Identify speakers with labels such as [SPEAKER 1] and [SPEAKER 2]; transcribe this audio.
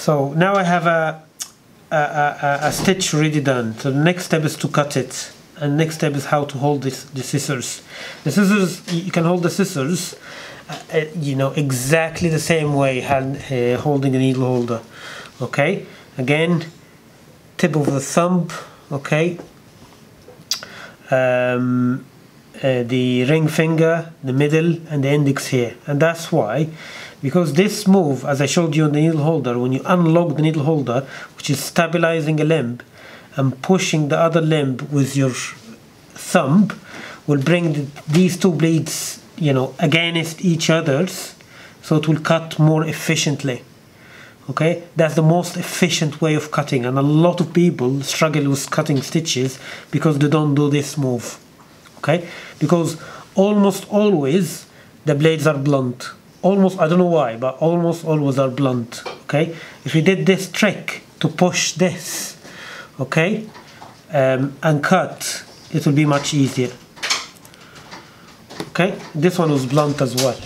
[SPEAKER 1] So now I have a stitch already done. So the next step is to cut it, and next step is how to hold the scissors. The scissors, you can hold the scissors you know, exactly the same way holding a needle holder. Okay, again, tip of the thumb, okay, the ring finger, the middle, and the index here. And that's why, because this move, as I showed you on the needle holder, when you unlock the needle holder, which is stabilizing a limb and pushing the other limb with your thumb, will bring these two blades, you know, against each other's, so it will cut more efficiently. Okay, that's the most efficient way of cutting, and a lot of people struggle with cutting stitches because they don't do this move. Okay, because almost always the blades are blunt. Almost, I don't know why, but almost always are blunt. Okay, if we did this trick to push this, okay, and cut, it will be much easier. Okay, this one was blunt as well.